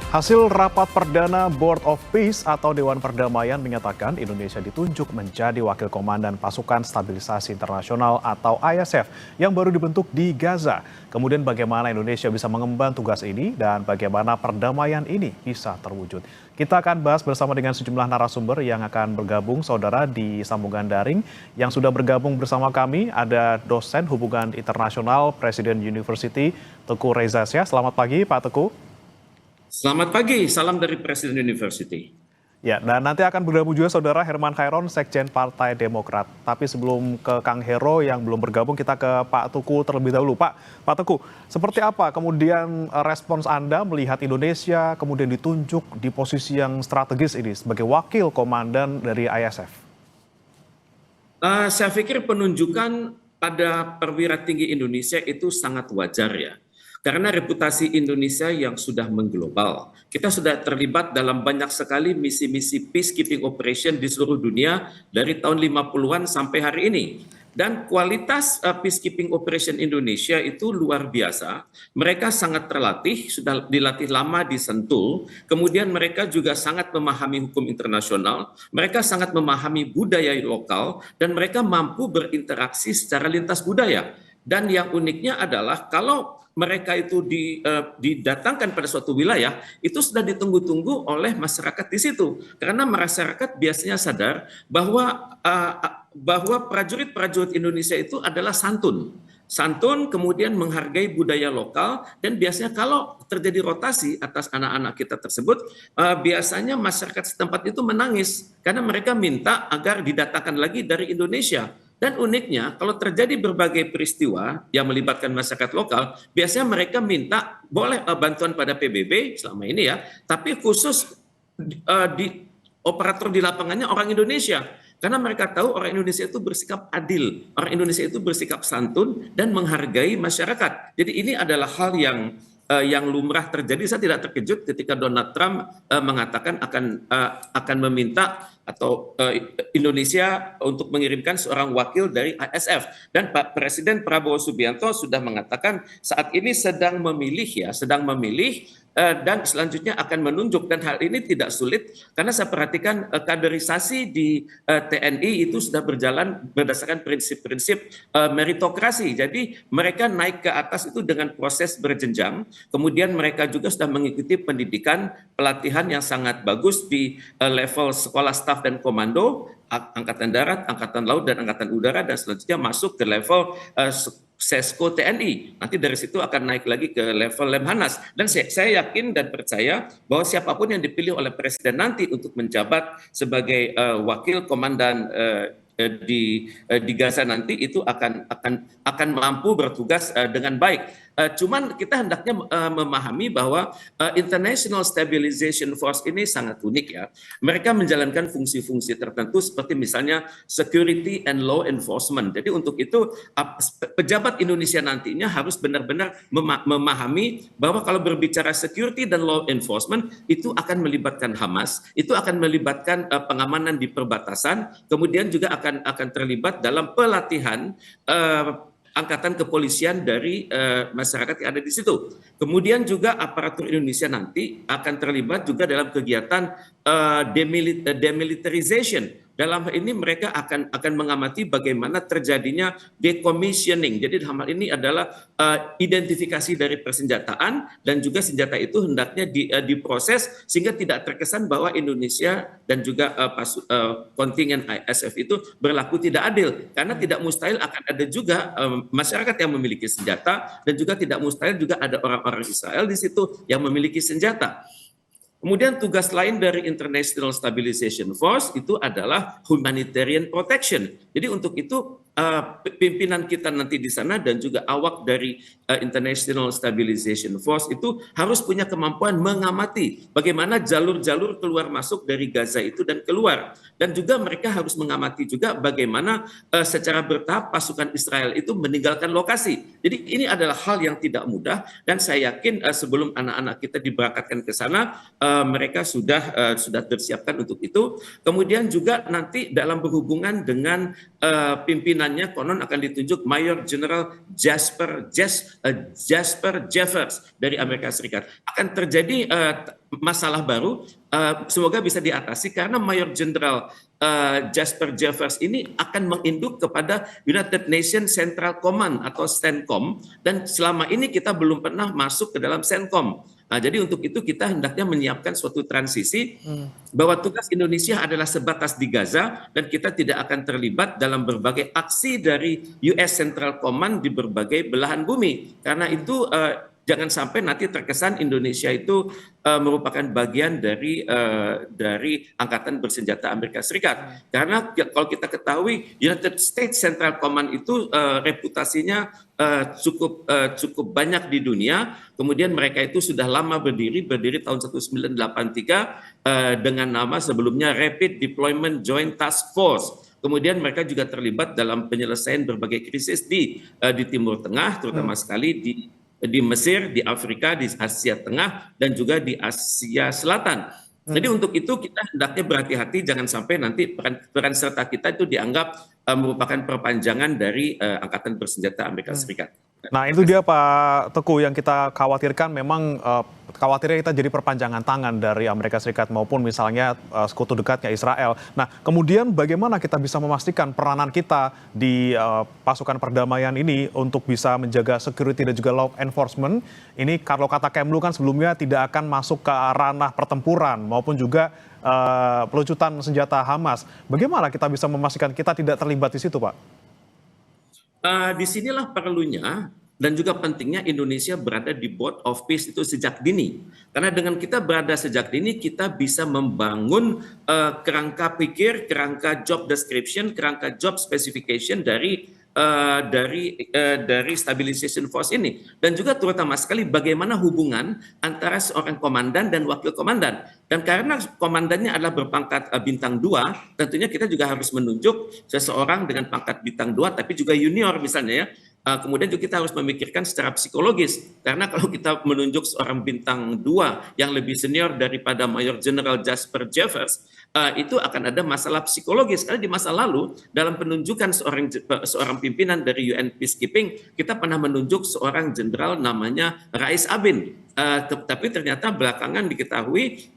Hasil rapat perdana Board of Peace atau Dewan Perdamaian menyatakan Indonesia ditunjuk menjadi wakil komandan pasukan stabilisasi internasional atau ISF yang baru dibentuk di Gaza. Kemudian bagaimana Indonesia bisa mengemban tugas ini dan bagaimana perdamaian ini bisa terwujud. Kita akan bahas bersama dengan sejumlah narasumber yang akan bergabung saudara di sambungan daring. Yang sudah bergabung bersama kami ada dosen hubungan internasional Presiden University Teguh Reza Syah. Selamat pagi Pak Teguh. Selamat pagi, salam dari Presiden University. Ya, dan nanti akan bergabung juga saudara Herman Khairon, Sekjen Partai Demokrat. Tapi sebelum ke Kang Hero yang belum bergabung, kita ke Pak Teguh terlebih dahulu. Pak Teguh, seperti apa kemudian respons Anda melihat Indonesia kemudian ditunjuk di posisi yang strategis ini sebagai wakil komandan dari ISF? Saya pikir penunjukan pada perwira tinggi Indonesia itu sangat wajar ya. Karena reputasi Indonesia yang sudah mengglobal, kita sudah terlibat dalam banyak sekali misi-misi peacekeeping operation di seluruh dunia dari tahun 50-an sampai hari ini. Dan kualitas peacekeeping operation Indonesia itu luar biasa. Mereka sangat terlatih, sudah dilatih lama di Sentul. Kemudian mereka juga sangat memahami hukum internasional. Mereka sangat memahami budaya lokal dan mereka mampu berinteraksi secara lintas budaya. Dan yang uniknya adalah kalau mereka itu didatangkan pada suatu wilayah, itu sudah ditunggu-tunggu oleh masyarakat di situ. Karena masyarakat biasanya sadar bahwa prajurit-prajurit Indonesia itu adalah santun. Santun, kemudian menghargai budaya lokal, dan biasanya kalau terjadi rotasi atas anak-anak kita tersebut, biasanya masyarakat setempat itu menangis karena mereka minta agar didatangkan lagi dari Indonesia. Dan uniknya, kalau terjadi berbagai peristiwa yang melibatkan masyarakat lokal, biasanya mereka minta boleh bantuan pada PBB selama ini ya, tapi khusus di operator di lapangannya orang Indonesia. Karena mereka tahu orang Indonesia itu bersikap adil, orang Indonesia itu bersikap santun dan menghargai masyarakat. Jadi ini adalah hal yang lumrah terjadi. Saya tidak terkejut ketika Donald Trump mengatakan akan meminta atau Indonesia untuk mengirimkan seorang wakil dari ISF, dan Pak Presiden Prabowo Subianto sudah mengatakan saat ini sedang memilih dan selanjutnya akan menunjuk, dan hal ini tidak sulit karena saya perhatikan kaderisasi di TNI itu sudah berjalan berdasarkan prinsip-prinsip meritokrasi. Jadi mereka naik ke atas itu dengan proses berjenjang. Kemudian mereka juga sudah mengikuti pendidikan pelatihan yang sangat bagus di level sekolah staf dan komando, Angkatan Darat, Angkatan Laut, dan Angkatan Udara, dan selanjutnya masuk ke level Sesko TNI. Nanti dari situ akan naik lagi ke level Lemhanas. Dan saya yakin dan percaya bahwa siapapun yang dipilih oleh Presiden nanti untuk menjabat sebagai wakil komandan di Gaza nanti itu akan mampu bertugas dengan baik. Cuman kita hendaknya memahami bahwa International Stabilization Force ini sangat unik ya. Mereka menjalankan fungsi-fungsi tertentu seperti misalnya security and law enforcement. Jadi untuk itu pejabat Indonesia nantinya harus benar-benar memahami bahwa kalau berbicara security dan law enforcement itu akan melibatkan Hamas, itu akan melibatkan pengamanan di perbatasan, kemudian juga akan terlibat dalam pelatihan angkatan kepolisian dari masyarakat yang ada di situ. Kemudian juga aparatur Indonesia nanti akan terlibat juga dalam kegiatan demilitarization. Dalam hal ini mereka akan mengamati bagaimana terjadinya decommissioning. Jadi dalam hal ini adalah identifikasi dari persenjataan, dan juga senjata itu hendaknya diproses sehingga tidak terkesan bahwa Indonesia dan juga kontingen ISF itu berlaku tidak adil. Karena tidak mustahil akan ada juga masyarakat yang memiliki senjata, dan juga tidak mustahil juga ada orang-orang Israel di situ yang memiliki senjata. Kemudian tugas lain dari International Stabilization Force itu adalah humanitarian protection. Jadi untuk itu pimpinan kita nanti di sana dan juga awak dari International Stabilization Force itu harus punya kemampuan mengamati bagaimana jalur-jalur keluar masuk dari Gaza itu dan keluar. Dan juga mereka harus mengamati juga bagaimana secara bertahap pasukan Israel itu meninggalkan lokasi. Jadi ini adalah hal yang tidak mudah, dan saya yakin sebelum anak-anak kita diberangkatkan ke sana, mereka sudah tersiapkan untuk itu. Kemudian juga nanti dalam berhubungan dengan pimpinan pimpinannya konon akan ditunjuk Mayor General Jasper Jeffers dari Amerika Serikat. Akan terjadi masalah baru, semoga bisa diatasi karena Mayor General Jasper Jeffers ini akan menginduk kepada United Nations Central Command atau CENTCOM, dan selama ini kita belum pernah masuk ke dalam CENTCOM. Nah, jadi untuk itu kita hendaknya menyiapkan suatu transisi bahwa tugas Indonesia adalah sebatas di Gaza dan kita tidak akan terlibat dalam berbagai aksi dari US Central Command di berbagai belahan bumi. Karena itu jangan sampai nanti terkesan Indonesia itu merupakan bagian dari angkatan bersenjata Amerika Serikat. Karena kalau kita ketahui United States Central Command itu reputasinya cukup banyak di dunia. Kemudian mereka itu sudah lama berdiri tahun 1983 dengan nama sebelumnya Rapid Deployment Joint Task Force. Kemudian mereka juga terlibat dalam penyelesaian berbagai krisis di Timur Tengah, terutama sekali di Mesir, di Afrika, di Asia Tengah, dan juga di Asia Selatan. Jadi untuk itu kita hendaknya berhati-hati, jangan sampai nanti peran serta kita itu dianggap merupakan perpanjangan dari Angkatan Bersenjata Amerika Serikat. Nah itu dia Pak Teguh yang kita khawatirkan, memang khawatirnya kita jadi perpanjangan tangan dari Amerika Serikat maupun misalnya sekutu dekatnya Israel. Nah kemudian bagaimana kita bisa memastikan peranan kita di pasukan perdamaian ini untuk bisa menjaga security dan juga law enforcement ini, kalau kata Kemlu kan sebelumnya tidak akan masuk ke ranah pertempuran maupun juga pelucutan senjata Hamas. Bagaimana kita bisa memastikan kita tidak terlibat di situ Pak? Disinilah perlunya dan juga pentingnya Indonesia berada di Board of Peace itu sejak dini. Karena dengan kita berada sejak dini, kita bisa membangun kerangka pikir, kerangka job description, kerangka job specification dari stabilization force ini, dan juga terutama sekali bagaimana hubungan antara seorang komandan dan wakil komandan. Dan karena komandannya adalah berpangkat bintang 2, tentunya kita juga harus menunjuk seseorang dengan pangkat bintang 2 tapi juga junior misalnya ya. Kemudian juga kita harus memikirkan secara psikologis, karena kalau kita menunjuk seorang bintang 2 yang lebih senior daripada Mayor General Jasper Jeffers, itu akan ada masalah psikologis. Karena di masa lalu dalam penunjukan seorang pimpinan dari UN Peacekeeping, kita pernah menunjuk seorang jenderal namanya Rais Abin. Tapi ternyata belakangan diketahui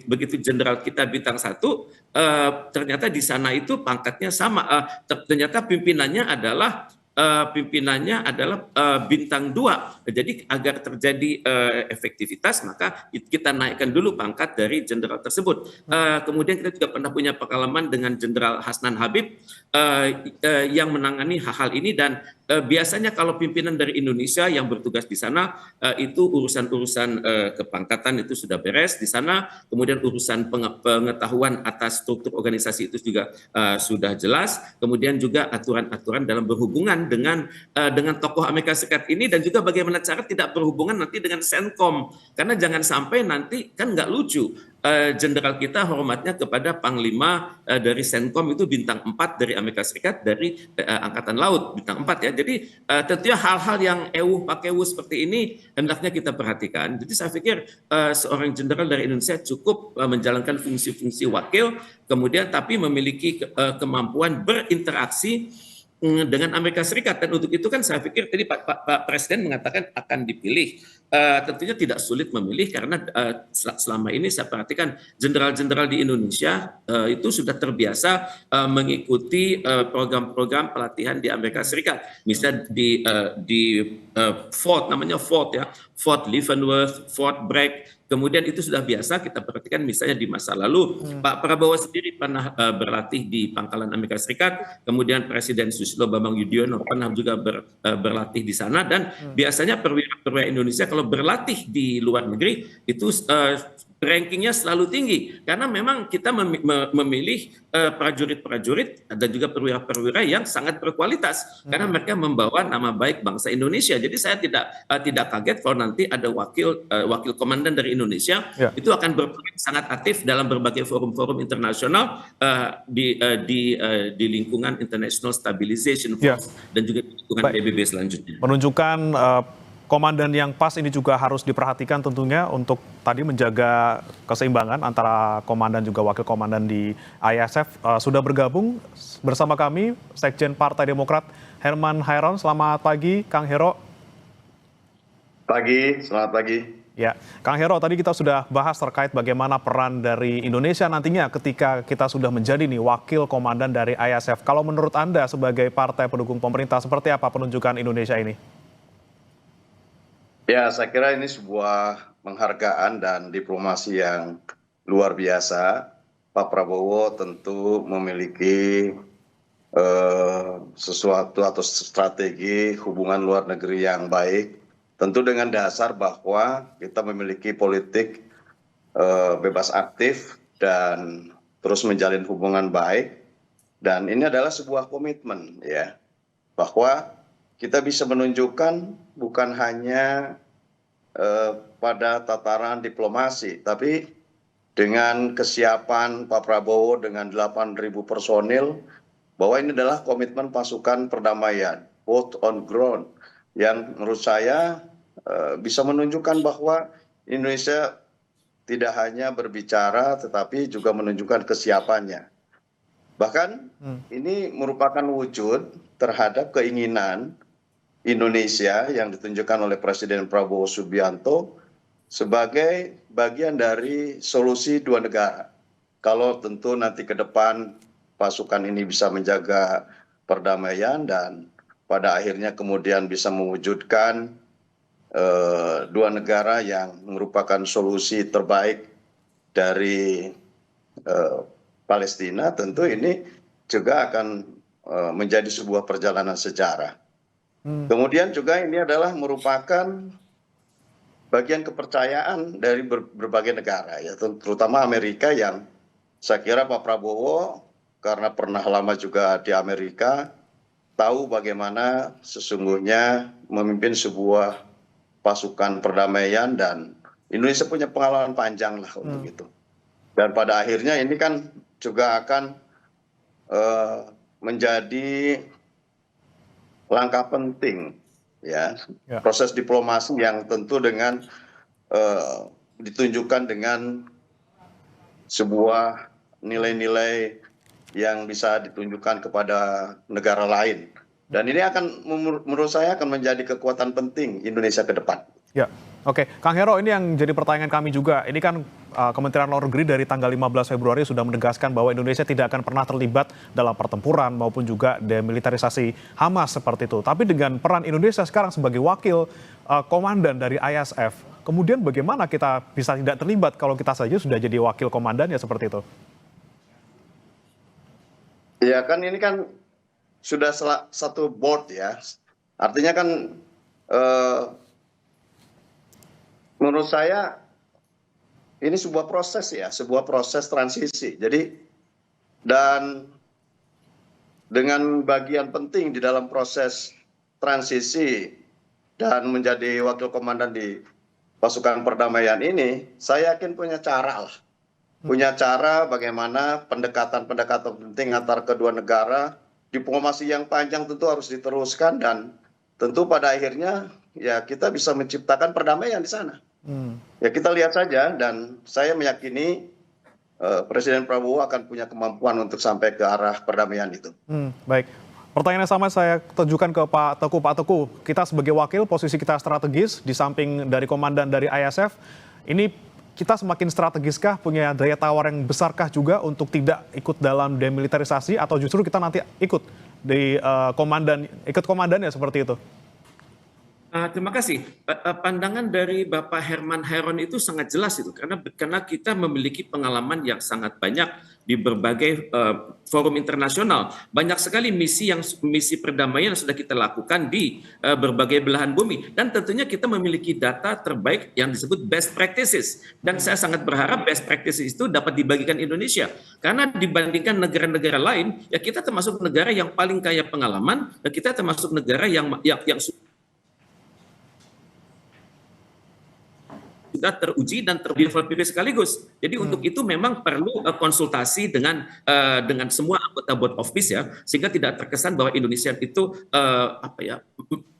begitu jenderal kita bintang 1, ternyata di sana itu pangkatnya sama. Ternyata pimpinannya adalah bintang 2. Jadi agar terjadi efektivitas, maka kita naikkan dulu pangkat dari jenderal tersebut. Kemudian kita juga pernah punya pengalaman dengan Jenderal Hasnan Habib yang menangani hal-hal ini, dan biasanya kalau pimpinan dari Indonesia yang bertugas di sana itu urusan-urusan kepangkatan itu sudah beres di sana. Kemudian urusan pengetahuan atas struktur organisasi itu juga sudah jelas. Kemudian juga aturan-aturan dalam berhubungan dengan tokoh Amerika Serikat ini, dan juga bagaimana cara tidak berhubungan nanti dengan CENTCOM, karena jangan sampai nanti kan nggak lucu jenderal kita hormatnya kepada Panglima dari CENTCOM itu bintang 4 dari Amerika Serikat, dari Angkatan Laut bintang 4 ya. Jadi tentunya hal-hal yang pakewu seperti ini hendaknya kita perhatikan. Jadi saya pikir seorang jenderal dari Indonesia cukup menjalankan fungsi-fungsi wakil, kemudian tapi memiliki kemampuan berinteraksi dengan Amerika Serikat. Dan untuk itu kan saya pikir tadi Pak Presiden mengatakan akan dipilih. Tentunya tidak sulit memilih, karena selama ini saya perhatikan jenderal-jenderal di Indonesia itu sudah terbiasa mengikuti program-program pelatihan di Amerika Serikat. Misalnya di Fort, namanya Fort ya, Fort Leavenworth, Fort Bragg. Kemudian itu sudah biasa kita perhatikan misalnya di masa lalu. Pak Prabowo sendiri pernah berlatih di Pangkalan Amerika Serikat, kemudian Presiden Susilo Bambang Yudhoyono pernah juga berlatih di sana, dan biasanya perwira Indonesia kalau berlatih di luar negeri itu rankingnya selalu tinggi, karena memang kita memilih prajurit-prajurit dan juga perwira-perwira yang sangat berkualitas, karena mereka membawa nama baik bangsa Indonesia. Jadi saya tidak kaget kalau nanti ada wakil komandan dari Indonesia itu akan berperan sangat aktif dalam berbagai forum-forum internasional di lingkungan International Stabilization Force dan juga di lingkungan PBB selanjutnya. Menunjukkan komandan yang pas ini juga harus diperhatikan tentunya untuk tadi menjaga keseimbangan antara komandan juga wakil komandan di ISF. Sudah bergabung bersama kami Sekjen Partai Demokrat Herman Hairon. Selamat pagi, Kang Hero. Pagi, selamat pagi. Ya, Kang Hero, tadi kita sudah bahas terkait bagaimana peran dari Indonesia nantinya ketika kita sudah menjadi nih wakil komandan dari ISF. Kalau menurut Anda sebagai partai pendukung pemerintah, seperti apa penunjukan Indonesia ini? Ya, saya kira ini sebuah penghargaan dan diplomasi yang luar biasa. Pak Prabowo tentu memiliki sesuatu atau strategi hubungan luar negeri yang baik. Tentu dengan dasar bahwa kita memiliki politik bebas aktif dan terus menjalin hubungan baik. Dan ini adalah sebuah komitmen ya, bahwa kita bisa menunjukkan bukan hanya pada tataran diplomasi, tapi dengan kesiapan Pak Prabowo dengan 8.000 personil, bahwa ini adalah komitmen pasukan perdamaian, both on ground, yang menurut saya bisa menunjukkan bahwa Indonesia tidak hanya berbicara, tetapi juga menunjukkan kesiapannya. Bahkan ini merupakan wujud terhadap keinginan Indonesia yang ditunjukkan oleh Presiden Prabowo Subianto sebagai bagian dari solusi dua negara. Kalau tentu nanti ke depan pasukan ini bisa menjaga perdamaian dan pada akhirnya kemudian bisa mewujudkan dua negara yang merupakan solusi terbaik dari Palestina, tentu ini juga akan menjadi sebuah perjalanan sejarah. Kemudian juga ini adalah merupakan bagian kepercayaan dari berbagai negara, ya, terutama Amerika, yang saya kira Pak Prabowo karena pernah lama juga di Amerika, tahu bagaimana sesungguhnya memimpin sebuah pasukan perdamaian, dan Indonesia punya pengalaman panjang lah untuk itu. Dan pada akhirnya ini kan juga akan menjadi langkah penting ya, proses diplomasi yang tentu dengan ditunjukkan dengan sebuah nilai-nilai yang bisa ditunjukkan kepada negara lain. Dan ini akan menurut saya akan menjadi kekuatan penting Indonesia ke depan. Ya, oke. Kang Hero, ini yang jadi pertanyaan kami juga. Ini kan Kementerian Luar Negeri dari tanggal 15 Februari sudah menegaskan bahwa Indonesia tidak akan pernah terlibat dalam pertempuran maupun juga demilitarisasi Hamas seperti itu. Tapi dengan peran Indonesia sekarang sebagai wakil komandan dari ISF, kemudian bagaimana kita bisa tidak terlibat kalau kita saja sudah jadi wakil komandan ya seperti itu? Ya kan ini kan sudah satu board ya, artinya kan menurut saya ini sebuah proses ya, sebuah proses transisi. Jadi dan dengan bagian penting di dalam proses transisi dan menjadi wakil komandan di pasukan perdamaian ini, saya yakin punya cara lah. Punya cara bagaimana pendekatan-pendekatan penting antar kedua negara. Diplomasi yang panjang tentu harus diteruskan, dan tentu pada akhirnya ya kita bisa menciptakan perdamaian di sana. Ya kita lihat saja, dan saya meyakini Presiden Prabowo akan punya kemampuan untuk sampai ke arah perdamaian itu. Baik, pertanyaan yang sama saya tujukan ke Pak Teguh. Pak Teguh, kita sebagai wakil, posisi kita strategis di samping dari komandan dari ISF, ini kita semakin strategiskah, punya daya tawar yang besarkah juga untuk tidak ikut dalam demilitarisasi, atau justru kita nanti ikut di ikut komandannya seperti itu? Terima kasih. Pandangan dari Bapak Herman Hairon itu sangat jelas itu, karena kita memiliki pengalaman yang sangat banyak di berbagai forum internasional. Banyak sekali misi perdamaian yang sudah kita lakukan di berbagai belahan bumi, dan tentunya kita memiliki data terbaik yang disebut best practices. Dan saya sangat berharap best practices itu dapat dibagikan Indonesia, karena dibandingkan negara-negara lain, ya kita termasuk negara yang paling kaya pengalaman, dan kita termasuk negara yang sudah teruji dan terdevelop sekaligus. Jadi untuk itu memang perlu konsultasi dengan semua anggota Board of Peace ya, sehingga tidak terkesan bahwa Indonesia itu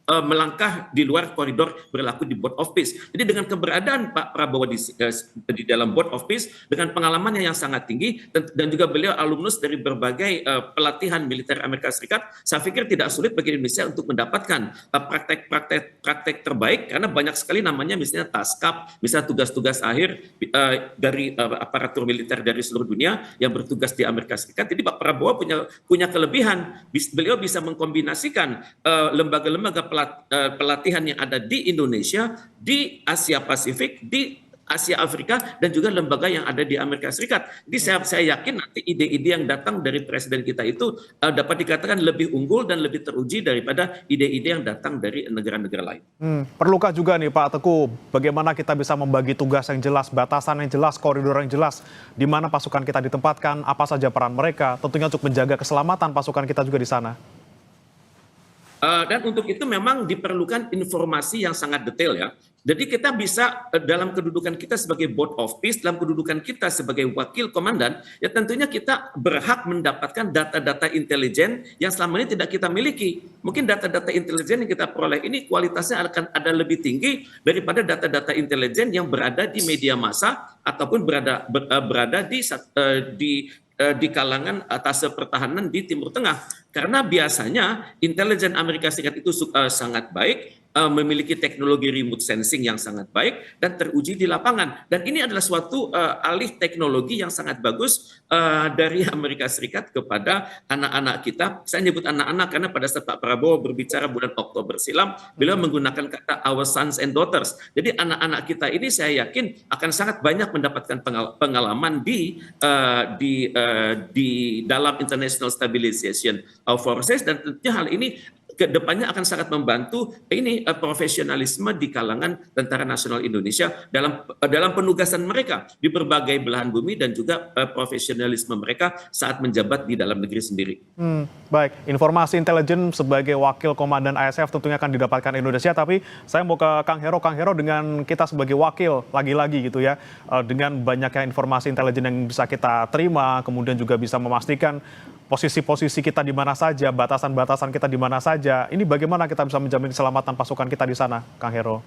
melangkah di luar koridor berlaku di Board of Peace. Jadi dengan keberadaan Pak Prabowo di dalam Board of Peace, dengan pengalamannya yang sangat tinggi, dan juga beliau alumnus dari berbagai pelatihan militer Amerika Serikat, saya pikir tidak sulit bagi Indonesia untuk mendapatkan praktek terbaik, karena banyak sekali namanya misalnya TASCAP, misalnya tugas-tugas akhir dari aparatur militer dari seluruh dunia yang bertugas di Amerika Serikat. Jadi Pak Prabowo punya kelebihan, beliau bisa mengkombinasikan lembaga-lembaga pelatihan yang ada di Indonesia, di Asia Pasifik, di Asia Afrika, dan juga lembaga yang ada di Amerika Serikat. Jadi saya yakin nanti ide-ide yang datang dari presiden kita itu dapat dikatakan lebih unggul dan lebih teruji daripada ide-ide yang datang dari negara-negara lain. Perlukah juga nih Pak Teguh, bagaimana kita bisa membagi tugas yang jelas, batasan yang jelas, koridor yang jelas, di mana pasukan kita ditempatkan, apa saja peran mereka, tentunya untuk menjaga keselamatan pasukan kita juga di sana. Dan untuk itu memang diperlukan informasi yang sangat detail ya. Jadi kita bisa dalam kedudukan kita sebagai Board of Peace, dalam kedudukan kita sebagai wakil komandan, ya tentunya kita berhak mendapatkan data-data intelijen yang selama ini tidak kita miliki. Mungkin data-data intelijen yang kita peroleh ini kualitasnya akan ada lebih tinggi daripada data-data intelijen yang berada di media massa ataupun berada di kalangan atas pertahanan di Timur Tengah. Karena biasanya intelijen Amerika Serikat itu sangat baik, memiliki teknologi remote sensing yang sangat baik dan teruji di lapangan. Dan ini adalah suatu alih teknologi yang sangat bagus dari Amerika Serikat kepada anak-anak kita. Saya nyebut anak-anak karena pada saat Pak Prabowo berbicara bulan Oktober silam, beliau menggunakan kata our sons and daughters. Jadi anak-anak kita ini saya yakin akan sangat banyak mendapatkan pengalaman di dalam International Stabilization Forces, dan tentunya hal ini kedepannya akan sangat membantu profesionalisme di kalangan Tentara Nasional Indonesia dalam penugasan mereka di berbagai belahan bumi, dan juga profesionalisme mereka saat menjabat di dalam negeri sendiri. Baik, informasi intelijen sebagai wakil komandan ISF tentunya akan didapatkan Indonesia, tapi saya mau ke Kang Hero. Kang Hero, dengan kita sebagai wakil lagi-lagi gitu ya, dengan banyaknya informasi intelijen yang bisa kita terima, kemudian juga bisa memastikan posisi-posisi kita di mana saja, batasan-batasan kita di mana saja. Ini bagaimana kita bisa menjamin keselamatan pasukan kita di sana, Kang Hero?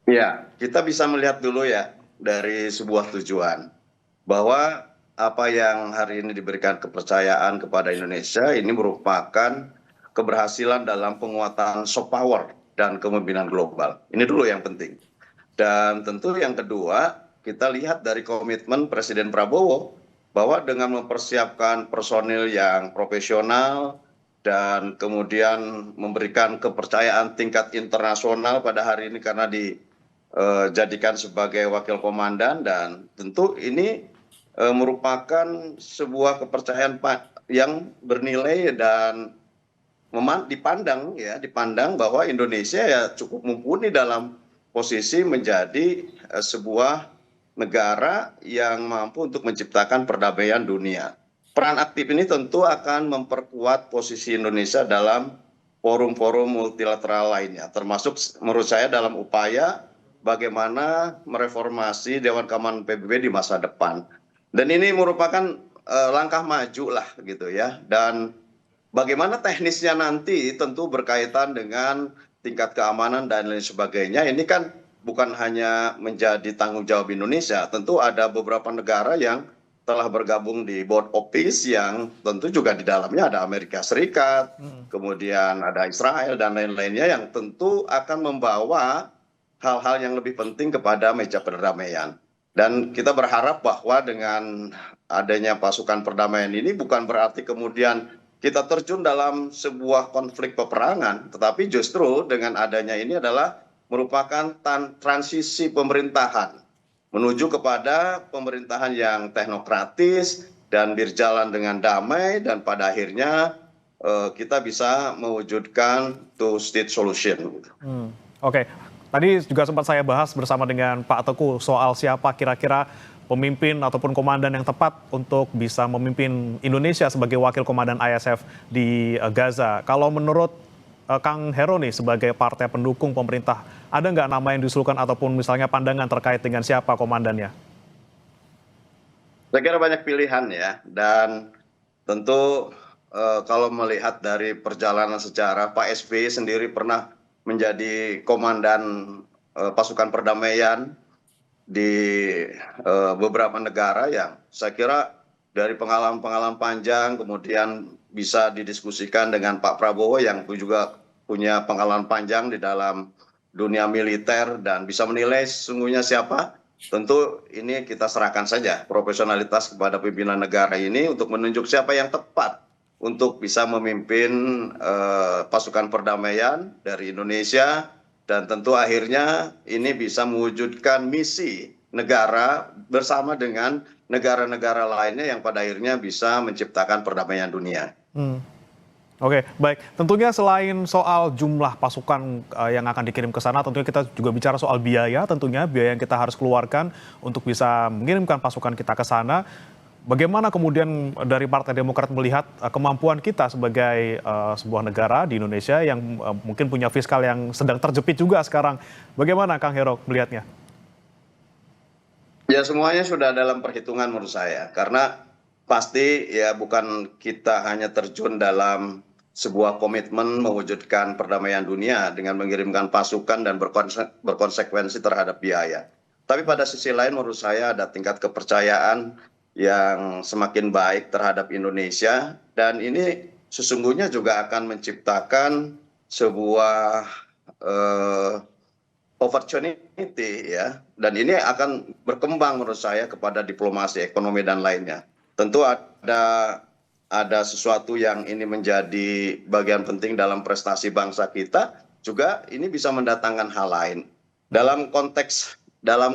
Ya, kita bisa melihat dulu ya dari sebuah tujuan bahwa apa yang hari ini diberikan kepercayaan kepada Indonesia ini merupakan keberhasilan dalam penguatan soft power dan kepemimpinan global. Ini dulu yang penting. Dan tentu yang kedua, kita lihat dari komitmen Presiden Prabowo bahwa dengan mempersiapkan personil yang profesional dan kemudian memberikan kepercayaan tingkat internasional pada hari ini karena dijadikan sebagai wakil komandan, dan tentu ini merupakan sebuah kepercayaan yang bernilai dan dipandang bahwa Indonesia ya cukup mumpuni dalam posisi menjadi sebuah negara yang mampu untuk menciptakan perdamaian dunia. Peran aktif ini tentu akan memperkuat posisi Indonesia dalam forum-forum multilateral lainnya, termasuk menurut saya dalam upaya bagaimana mereformasi Dewan Keamanan PBB di masa depan. Dan ini merupakan langkah maju lah gitu ya. Dan bagaimana teknisnya nanti tentu berkaitan dengan tingkat keamanan dan lain sebagainya. Ini kan bukan hanya menjadi tanggung jawab Indonesia, tentu ada beberapa negara yang telah bergabung di Board of Peace yang tentu juga di dalamnya ada Amerika Serikat, kemudian ada Israel dan lain-lainnya yang tentu akan membawa hal-hal yang lebih penting kepada meja perdamaian. Dan kita berharap bahwa dengan adanya pasukan perdamaian ini bukan berarti kemudian kita terjun dalam sebuah konflik peperangan, tetapi justru dengan adanya ini adalah merupakan transisi pemerintahan menuju kepada pemerintahan yang teknokratis dan berjalan dengan damai, dan pada akhirnya kita bisa mewujudkan two-state solution. Oke, tadi juga sempat saya bahas bersama dengan Pak Teguh soal siapa kira-kira pemimpin ataupun komandan yang tepat untuk bisa memimpin Indonesia sebagai wakil komandan ISF di Gaza. Kalau menurut Kang Hero nih sebagai partai pendukung pemerintah, ada nggak nama yang diusulkan ataupun misalnya pandangan terkait dengan siapa komandannya? Saya kira banyak pilihan ya, dan tentu kalau melihat dari perjalanan sejarah, Pak SBY sendiri pernah menjadi komandan pasukan perdamaian di beberapa negara yang saya kira dari pengalaman-pengalaman panjang kemudian bisa didiskusikan dengan Pak Prabowo yang juga punya pengalaman panjang di dalam dunia militer dan bisa menilai sesungguhnya siapa. Tentu ini kita serahkan saja profesionalitas kepada pimpinan negara ini untuk menunjuk siapa yang tepat untuk bisa memimpin pasukan perdamaian dari Indonesia dan tentu akhirnya ini bisa mewujudkan misi negara bersama dengan negara-negara lainnya yang pada akhirnya bisa menciptakan perdamaian dunia. Oke, baik. Tentunya selain soal jumlah pasukan yang akan dikirim ke sana, tentunya kita juga bicara soal biaya, tentunya biaya yang kita harus keluarkan untuk bisa mengirimkan pasukan kita ke sana. Bagaimana kemudian dari Partai Demokrat melihat kemampuan kita sebagai sebuah negara di Indonesia yang mungkin punya fiskal yang sedang terjepit juga sekarang. Bagaimana Kang Hero melihatnya? Ya semuanya sudah dalam perhitungan menurut saya. Karena pasti ya bukan kita hanya terjun dalam sebuah komitmen mewujudkan perdamaian dunia dengan mengirimkan pasukan dan berkonsekuensi terhadap biaya. Tapi pada sisi lain menurut saya ada tingkat kepercayaan yang semakin baik terhadap Indonesia dan ini sesungguhnya juga akan menciptakan sebuah opportunity ya dan ini akan berkembang menurut saya kepada diplomasi ekonomi dan lainnya. Tentu ada sesuatu yang ini menjadi bagian penting dalam prestasi bangsa kita juga ini bisa mendatangkan hal lain. Dalam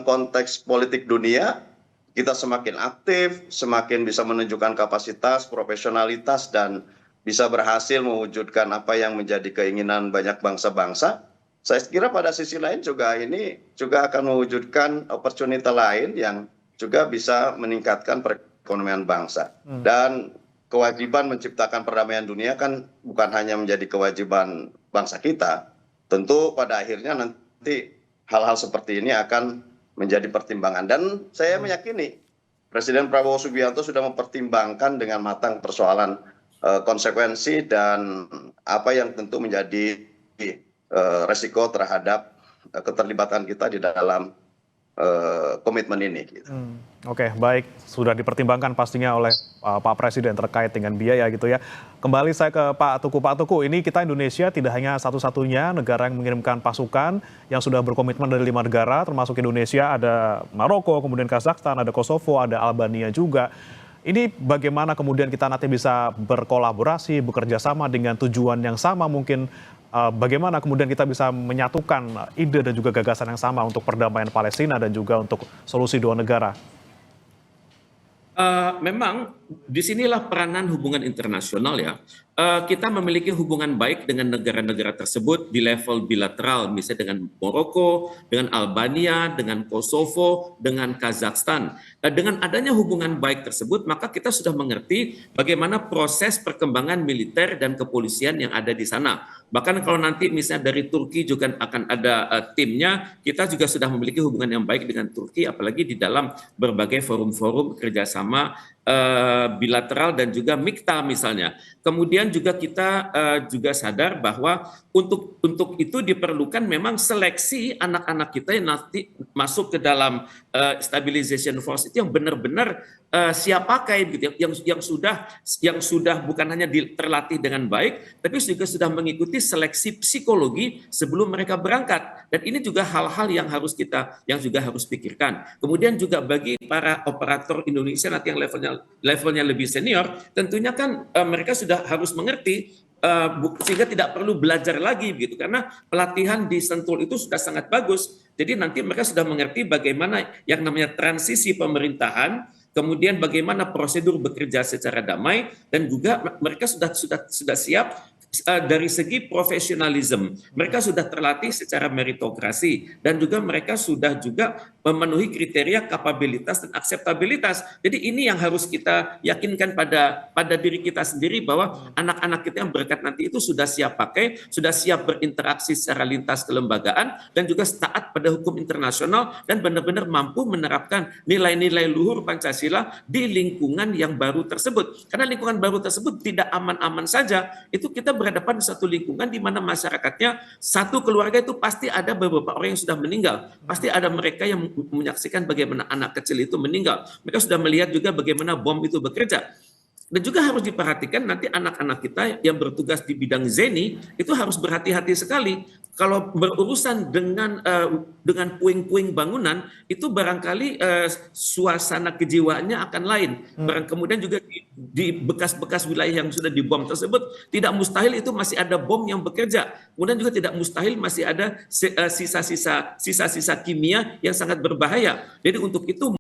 konteks politik dunia kita semakin aktif, semakin bisa menunjukkan kapasitas, profesionalitas dan bisa berhasil mewujudkan apa yang menjadi keinginan banyak bangsa-bangsa. Saya kira pada sisi lain juga ini juga akan mewujudkan opportunity lain yang juga bisa meningkatkan perekonomian bangsa. Dan kewajiban menciptakan perdamaian dunia kan bukan hanya menjadi kewajiban bangsa kita. Tentu pada akhirnya nanti hal-hal seperti ini akan menjadi pertimbangan. Dan saya meyakini Presiden Prabowo Subianto sudah mempertimbangkan dengan matang persoalan konsekuensi dan apa yang tentu menjadi resiko terhadap keterlibatan kita di dalam komitmen ini. Oke, baik. Sudah dipertimbangkan pastinya oleh Pak Presiden terkait dengan biaya gitu ya. Kembali saya ke Pak Tuku. Pak Tuku, ini kita Indonesia tidak hanya satu-satunya negara yang mengirimkan pasukan yang sudah berkomitmen dari 5 negara, termasuk Indonesia, ada Maroko, kemudian Kazakhstan, ada Kosovo, ada Albania juga. Ini bagaimana kemudian kita nanti bisa berkolaborasi, bekerja sama dengan tujuan yang sama mungkin. Bagaimana kemudian kita bisa menyatukan ide dan juga gagasan yang sama untuk perdamaian Palestina dan juga untuk solusi dua negara? Memang disinilah peranan hubungan internasional ya. Kita memiliki hubungan baik dengan negara-negara tersebut di level bilateral, misalnya dengan Maroko, dengan Albania, dengan Kosovo, dengan Kazakhstan. Dengan adanya hubungan baik tersebut, maka kita sudah mengerti bagaimana proses perkembangan militer dan kepolisian yang ada di sana. Bahkan kalau nanti misalnya dari Turki juga akan ada timnya, kita juga sudah memiliki hubungan yang baik dengan Turki, apalagi di dalam berbagai forum-forum kerjasama bilateral dan juga MIKTA misalnya. Kemudian juga kita juga sadar bahwa untuk itu diperlukan memang seleksi anak-anak kita yang nanti masuk ke dalam stabilization force itu yang benar-benar siap pakai gitu, yang sudah bukan hanya terlatih dengan baik, tapi juga sudah mengikuti seleksi psikologi sebelum mereka berangkat. Dan ini juga hal-hal yang juga harus pikirkan. Kemudian juga bagi para operator Indonesia nanti yang levelnya lebih senior, tentunya kan mereka sudah harus mengerti sehingga tidak perlu belajar lagi gitu karena pelatihan di Sentul itu sudah sangat bagus. Jadi nanti mereka sudah mengerti bagaimana yang namanya transisi pemerintahan, kemudian bagaimana prosedur bekerja secara damai dan juga mereka sudah siap dari segi profesionalisme, mereka sudah terlatih secara meritokrasi dan juga mereka sudah juga memenuhi kriteria kapabilitas dan akseptabilitas. Jadi ini yang harus kita yakinkan pada diri kita sendiri bahwa anak-anak kita yang berkat nanti itu sudah siap pakai, sudah siap berinteraksi secara lintas kelembagaan dan juga taat pada hukum internasional dan benar-benar mampu menerapkan nilai-nilai luhur Pancasila di lingkungan yang baru tersebut. Karena lingkungan baru tersebut tidak aman-aman saja, itu kita berhadapan di satu lingkungan di mana masyarakatnya, satu keluarga itu pasti ada beberapa orang yang sudah meninggal. Pasti ada mereka yang menyaksikan bagaimana anak kecil itu meninggal. Mereka sudah melihat juga bagaimana bom itu bekerja. Dan juga harus diperhatikan nanti anak-anak kita yang bertugas di bidang ZENI itu harus berhati-hati sekali. Kalau berurusan dengan puing-puing bangunan itu barangkali suasana kejiwaannya akan lain. Kemudian juga di bekas-bekas wilayah yang sudah dibom tersebut tidak mustahil itu masih ada bom yang bekerja. Kemudian juga tidak mustahil masih ada sisa-sisa kimia yang sangat berbahaya. Jadi untuk itu